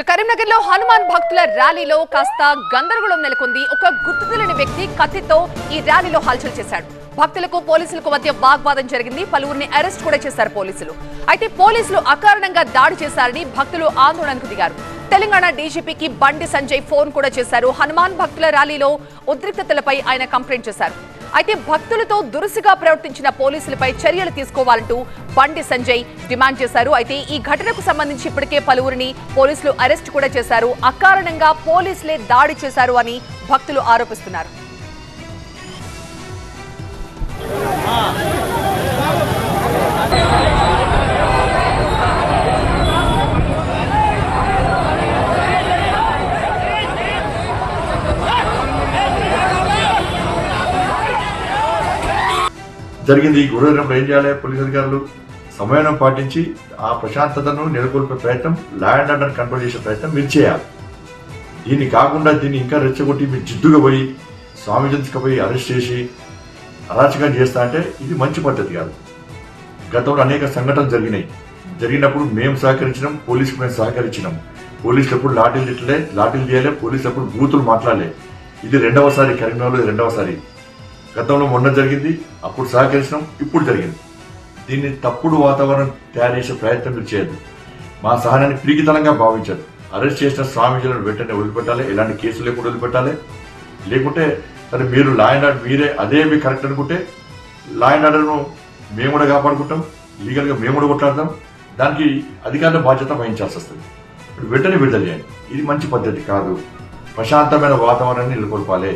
కరీంనగర్ లో హనుమాన్ భక్తుల ర్యాలీలో కాస్త గందరగోళం నెలకొంది. ఒక గుర్తు తెలియని వ్యక్తి కత్తితో ఈ ర్యాలీలో హల్చల్ చేశాడు. భక్తులకు పోలీసులకు మధ్య వాగ్వాదం జరిగింది. పలువురిని అరెస్ట్ కూడా చేశారు పోలీసులు. అయితే పోలీసులు అకారణంగా దాడి చేశారని భక్తులు ఆందోళనకు దిగారు. తెలంగాణ డీజీపీకి బండి సంజయ్ ఫోన్ కూడా చేశారు. హనుమాన్ భక్తుల ర్యాలీలో ఉద్రిక్తతలపై ఆయన కంప్లైంట్ చేశారు. అయితే భక్తులతో దురుసుగా ప్రవర్తించిన పోలీసులపై చర్యలు తీసుకోవాలంటూ బండి సంజయ్ డిమాండ్ చేశారు. అయితే ఈ ఘటనకు సంబంధించి ఇప్పటికే పలువురిని పోలీసులు అరెస్ట్ కూడా చేశారు. అకారణంగా పోలీసులే దాడి చేశారు అని భక్తులు ఆరోపిస్తున్నారు. జరిగింది. ఈ గొడవలో ఏం చేయాలి? పోలీసు అధికారులు సమయం పాటించి ఆ ప్రశాంతతను నెలకొల్పే ప్రయత్నం, లా అండ్ ఆర్డర్ కంట్రోల్ చేసే ప్రయత్నం మీరు చేయాలి. దీన్ని కాకుండా దీన్ని ఇంకా రెచ్చగొట్టి మీరు జిద్దుగా పోయి స్వామిజన్స్కి పోయి అరెస్ట్ చేసి అరాచకం చేస్తా అంటే ఇది మంచి పద్ధతి కాదు. గతంలో అనేక సంఘటనలు జరిగినప్పుడు మేము సహకరించినాం, పోలీసుకు మేము సహకరించినాం. పోలీసులు ఎప్పుడు లాఠీలు చేయలే, పోలీసులు ఎప్పుడు బూతులు మాట్లాడలే. ఇది రెండవసారి, కరీంనగర్లో రెండవసారి. గతంలో మొన్న జరిగింది, అప్పుడు సహకరించడం, ఇప్పుడు జరిగింది. దీన్ని తప్పుడు వాతావరణం తయారు చేసే ప్రయత్నం మీరు చేయద్దు. మా సహనాన్ని పిరికితనంగా భావించదు. అరెస్ట్ చేసిన స్వామీజీలను వెంటనే వదిలిపెట్టాలి, ఎలాంటి కేసులు లేకుండా వదిలిపెట్టాలి. లేకుంటే సరే మీరు లా అండ్ ఆర్డర్ మీరే అదే మీ కరెక్ట్ అనుకుంటే లా అండ్ ఆర్డర్ను మేము కూడా కాపాడుకుంటాం, లీగల్గా మేము కూడా కొట్లాడతాం. దానికి అధికారుల బాధ్యత వహించాల్సి వస్తుంది. ఇప్పుడు వెంటనే విడుదల చేయండి. ఇది మంచి పద్ధతి కాదు. ప్రశాంతమైన వాతావరణాన్ని నెలకొల్పాలి.